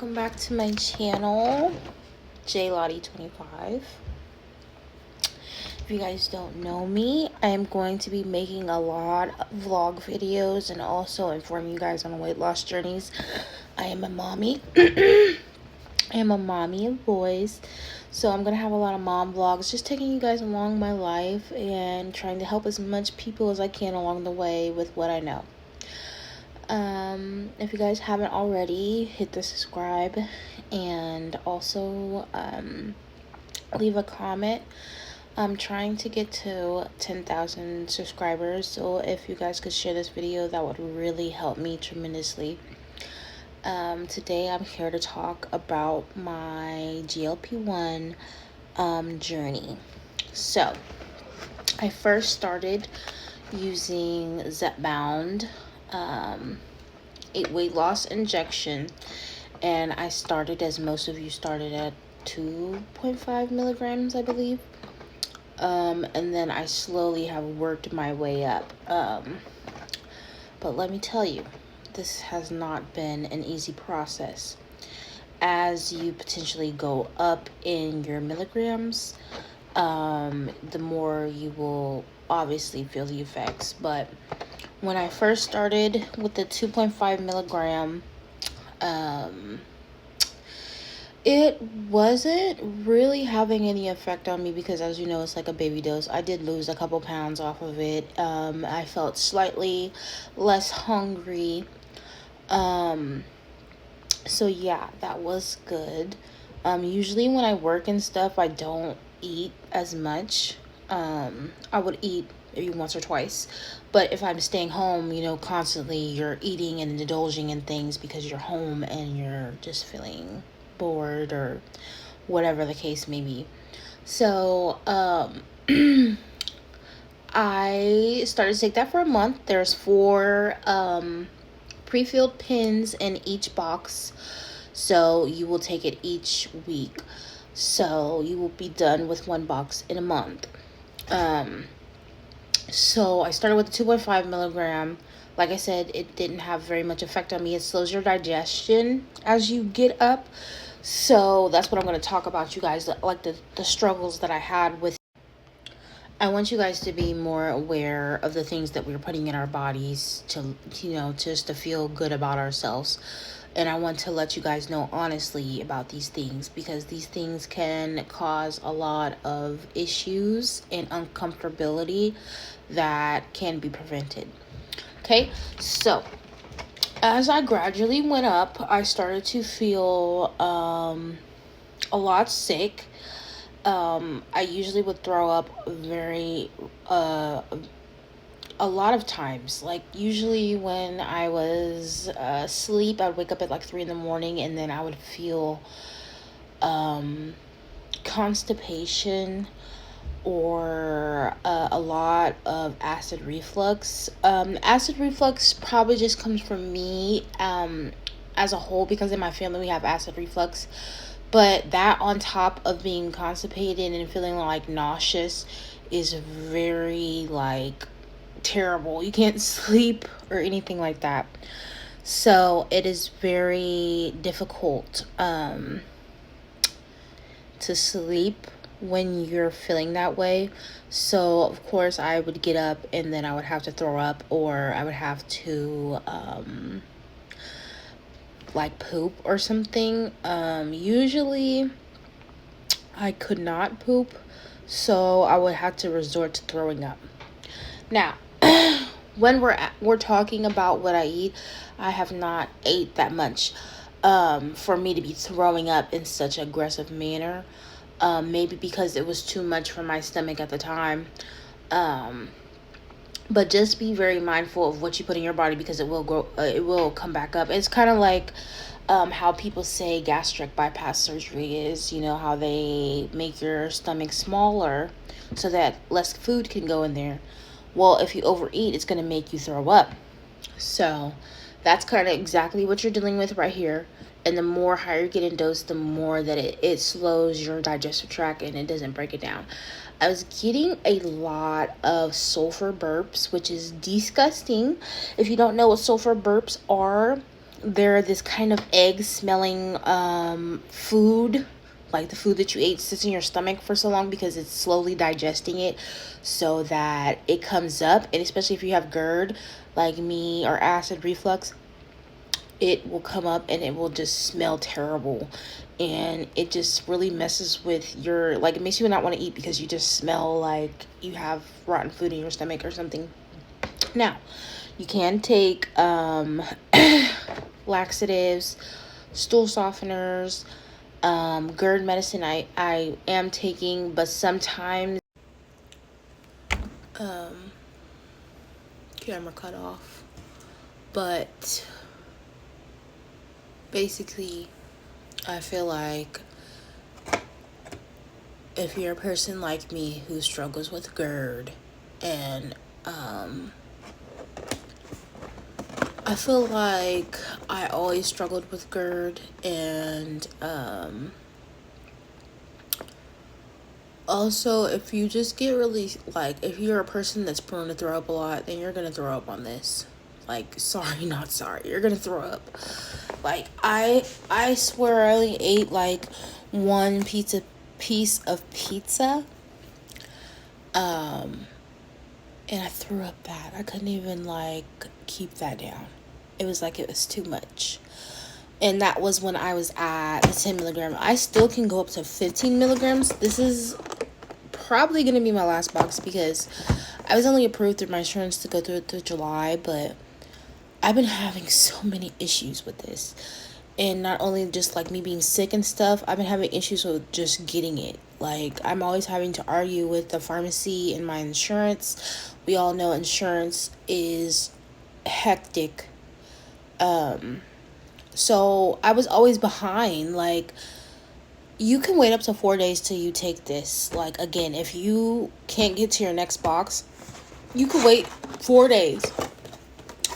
welcome back to my channel, JLottie25. If you guys don't know me, I am going to be making a lot of vlog videos and also informing you guys on weight loss journeys. I am a mommy. I am a mommy of boys, so I'm gonna have a lot of mom vlogs, just taking you guys along my life and trying to help as much people as I can along the way with what I know. If you guys haven't already, hit the subscribe and also leave a comment. I'm trying to get to 10,000 subscribers, so if you guys could share this video, that would really help me tremendously. Today I'm here to talk about my GLP-1 journey. So I first started using Zepbound, a weight loss injection, and I started, as most of you started, at 2.5 milligrams, I believe. And then I slowly have worked my way up. But let me tell you, this has not been an easy process. As you potentially go up in your milligrams, the more you will obviously feel the effects. But when I first started with the 2.5 milligram, it wasn't really having any effect on me because, as you know, it's like a baby dose. I did lose a couple pounds off of it. I felt slightly less hungry. So yeah, that was good. Usually when I work and stuff, I don't eat as much. I would eat maybe once or twice, but if I'm staying home, you know, constantly you're eating and indulging in things because you're home and you're just feeling bored or whatever the case may be. So I started to take that for a month. There's 4 pre-filled pens in each box, so you will take it each week, so you will be done with 1 box in a month. So I started with the 2.5 milligram. Like I said, it didn't have very much effect on me. It slows your digestion as you get up. So that's what I'm going to talk about, you guys, like the struggles that I had with. I want you guys to be more aware of the things that we're putting in our bodies to, you know, just to feel good about ourselves. And I want to let you guys know honestly about these things, because these things can cause a lot of issues and uncomfortability that can be prevented. Okay, so as I gradually went up, I started to feel a lot sick. I usually would throw up a lot of times. Like, usually when I was asleep, I'd wake up at like 3 in the morning, and then I would feel constipation or a lot of acid reflux. Acid reflux probably just comes from me as a whole, because in my family we have acid reflux. But that, on top of being constipated and feeling like nauseous, is very like terrible. You can't sleep or anything like that. So it is very difficult to sleep when you're feeling that way. So of course I would get up and then I would have to throw up, or I would have to like poop or something. Usually I could not poop, so I would have to resort to throwing up. Now when we're talking about what I eat, I have not ate that much for me to be throwing up in such an aggressive manner. Maybe because it was too much for my stomach at the time. But just be very mindful of what you put in your body, because it will grow. It will come back up. It's kind of like how people say gastric bypass surgery is. You know, how they make your stomach smaller so that less food can go in there. Well, if you overeat, it's going to make you throw up. So that's kind of exactly what you're dealing with right here. And the more higher you get in dose, the more that it slows your digestive tract and it doesn't break it down. I was getting a lot of sulfur burps, which is disgusting. If you don't know what sulfur burps are, they're this kind of egg smelling food, like the food that you ate sits in your stomach for so long because it's slowly digesting it so that it comes up. And especially if you have GERD like me or acid reflux, it will come up and it will just smell terrible, and it just really messes with your, like, it makes you not want to eat because you just smell like you have rotten food in your stomach or something. Now, you can take laxatives, stool softeners, GERD medicine I am taking, but sometimes camera cut off. But basically, I feel like if you're a person like me who struggles with GERD, and I feel like I always struggled with GERD, and also, if you just get really, like, if you're a person that's prone to throw up a lot, then you're gonna throw up on this. Like, sorry, not sorry. You're gonna throw up. Like, I swear I only ate, like, one piece of pizza. And I threw up bad. I couldn't even, like, keep that down. It was like it was too much. And that was when I was at the 10 milligram. I still can go up to 15 milligrams. This is probably going to be my last box because I was only approved through my insurance to go through July, but I've been having so many issues with this. And not only just like me being sick and stuff, I've been having issues with just getting it. Like, I'm always having to argue with the pharmacy and my insurance. We all know insurance is hectic. So I was always behind. Like, you can wait up to 4 days till you take this. Like, again, if you can't get to your next box, you could wait 4 days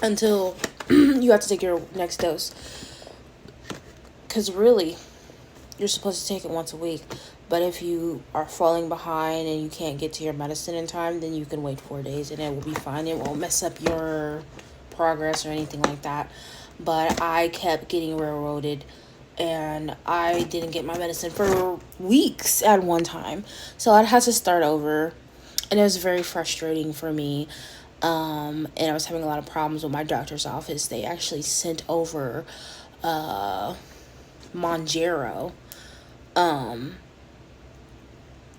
until you have to take your next dose. Because really, you're supposed to take it once a week. But if you are falling behind and you can't get to your medicine in time, then you can wait 4 days and it will be fine. It won't mess up your progress or anything like that. But I kept getting railroaded, and I didn't get my medicine for weeks at one time. So I had to start over, and it was very frustrating for me. And I was having a lot of problems with my doctor's office. They actually sent over Monjero, and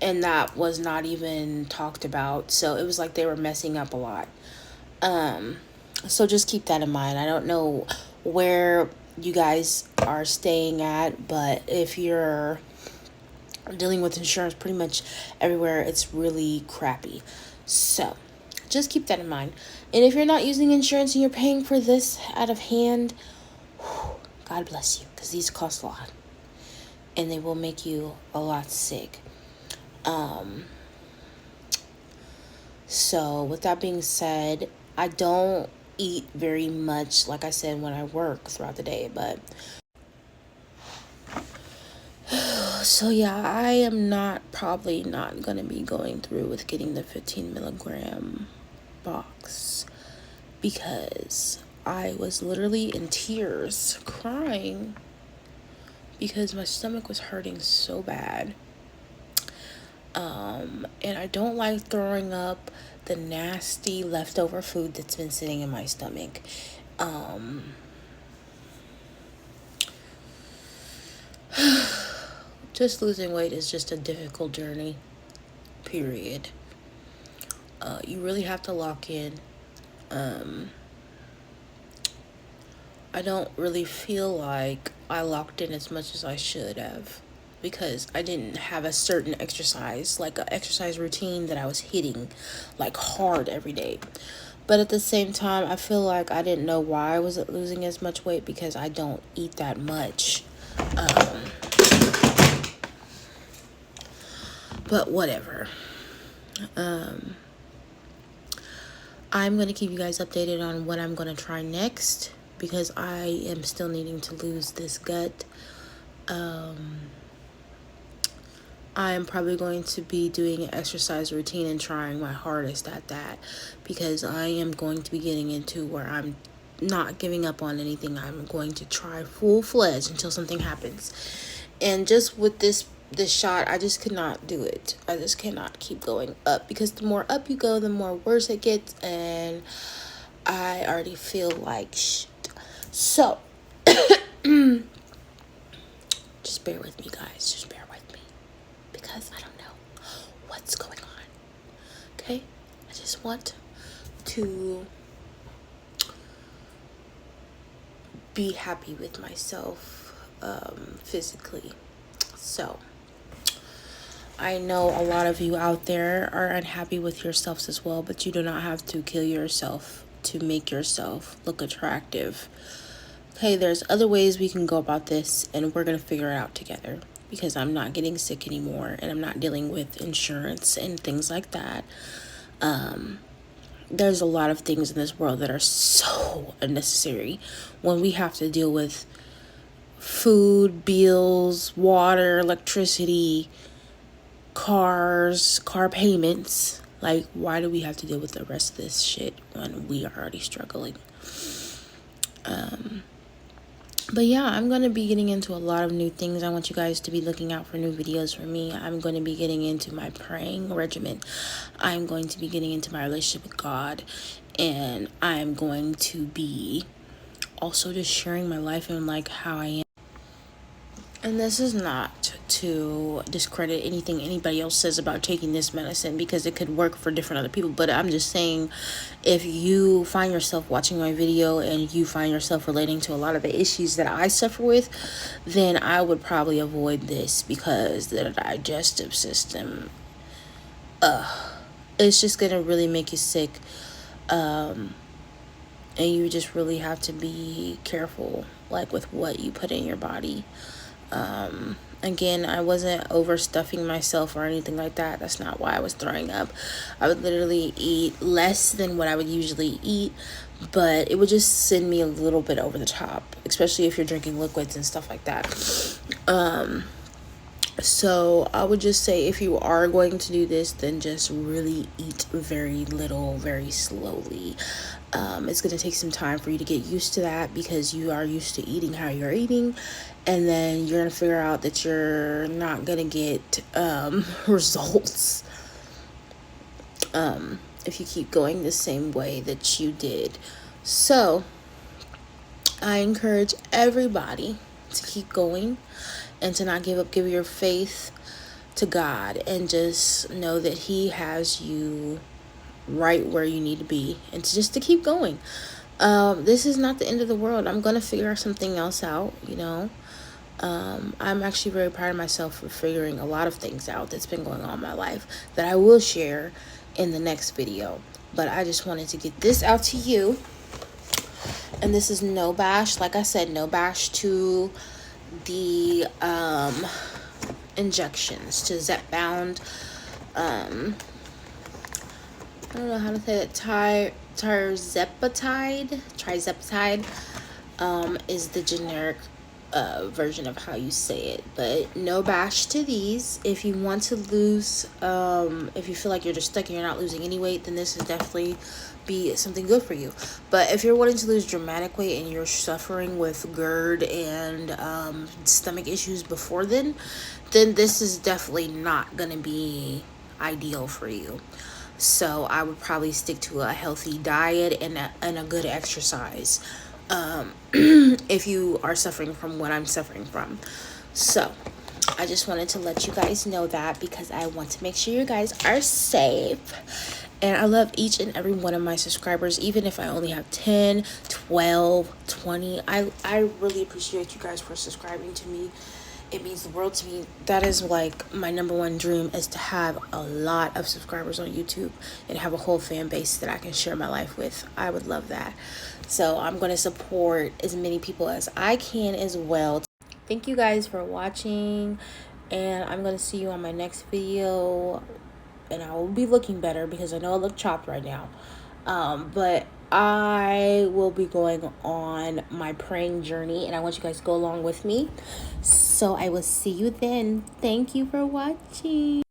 that was not even talked about. So it was like they were messing up a lot. So just keep that in mind. I don't know where you guys are staying at, but if you're dealing with insurance, pretty much everywhere it's really crappy. So just keep that in mind. And if you're not using insurance and you're paying for this out of hand, God bless you, because these cost a lot and they will make you a lot sick. So with that being said, I don't eat very much, like I said, when I work throughout the day, but so yeah, I am probably not gonna be going through with getting the 15 milligram box because I was literally in tears crying because my stomach was hurting so bad. And I don't like throwing up the nasty leftover food that's been sitting in my stomach. Just losing weight is just a difficult journey, period. You really have to lock in. I don't really feel like I locked in as much as I should have, because I didn't have a certain exercise, like an exercise routine that I was hitting like hard every day. But at the same time, I feel like I didn't know why I wasn't losing as much weight because I don't eat that much. But whatever. I'm going to keep you guys updated on what I'm going to try next because I am still needing to lose this gut. I am probably going to be doing an exercise routine and trying my hardest at that because I am going to be getting into where I'm not giving up on anything. I'm going to try full-fledged until something happens. And just with this shot, I just could not do it. I just cannot keep going up, because the more up you go, the more worse it gets, and I already feel like shit. So just bear with me, guys. Just bear with me, because I don't know what's going on. Okay? I just want to be happy with myself physically. So I know a lot of you out there are unhappy with yourselves as well, but you do not have to kill yourself to make yourself look attractive. Okay, there's other ways we can go about this, and we're going to figure it out together, because I'm not getting sick anymore, and I'm not dealing with insurance and things like that. There's a lot of things in this world that are so unnecessary when we have to deal with food, bills, water, electricity, cars, car payments. Like, why do we have to deal with the rest of this shit when we are already struggling? But yeah, I'm going to be getting into a lot of new things. I want you guys to be looking out for new videos from me. I'm going to be getting into my praying regimen. I'm going to be getting into my relationship with God. And I'm going to be also just sharing my life and like how I am. And this is not to discredit anything anybody else says about taking this medicine, because it could work for different other people. But I'm just saying, if you find yourself watching my video and you find yourself relating to a lot of the issues that I suffer with, then I would probably avoid this, because the digestive system, it's just going to really make you sick. And you just really have to be careful, like, with what you put in your body. Again, I wasn't overstuffing myself or anything like that. That's not why I was throwing up. I would literally eat less than what I would usually eat, but it would just send me a little bit over the top, especially if you're drinking liquids and stuff like that. So I would just say, if you are going to do this, then just really eat very little, very slowly. It's going to take some time for you to get used to that, because you are used to eating how you're eating. And then you're going to figure out that you're not going to get results if you keep going the same way that you did. So I encourage everybody to keep going and to not give up. Give your faith to God and just know that He has you right where you need to be, and just to keep going. This is not the end of the world. I'm going to figure something else out, you know. I'm actually very proud of myself for figuring a lot of things out that's been going on in my life that I will share in the next video. But I just wanted to get this out to you. And this is no bash. Like I said, no bash to the injections, to Zepbound. I don't know how to say that. Tirzepatide is the generic version of how you say it. But no bash to these. If you want to lose, if you feel like you're just stuck and you're not losing any weight, then this is definitely be something good for you. But if you're wanting to lose dramatic weight and you're suffering with GERD and stomach issues before then this is definitely not gonna be ideal for you. So I would probably stick to a healthy diet and a good exercise if you are suffering from what I'm suffering from. So I just wanted to let you guys know that, because I want to make sure you guys are safe. And I love each and every one of my subscribers, even if I only have 10, 12, 20. I really appreciate you guys for subscribing to me. It means the world to me. That is like my number one dream, is to have a lot of subscribers on YouTube and have a whole fan base that I can share my life with. I would love that. So I'm going to support as many people as I can as well. Thank you guys for watching, and I'm going to see you on my next video. And I will be looking better, because I know I look chopped right now. But I will be going on my praying journey, and I want you guys to go along with me. So I will see you then. Thank you for watching.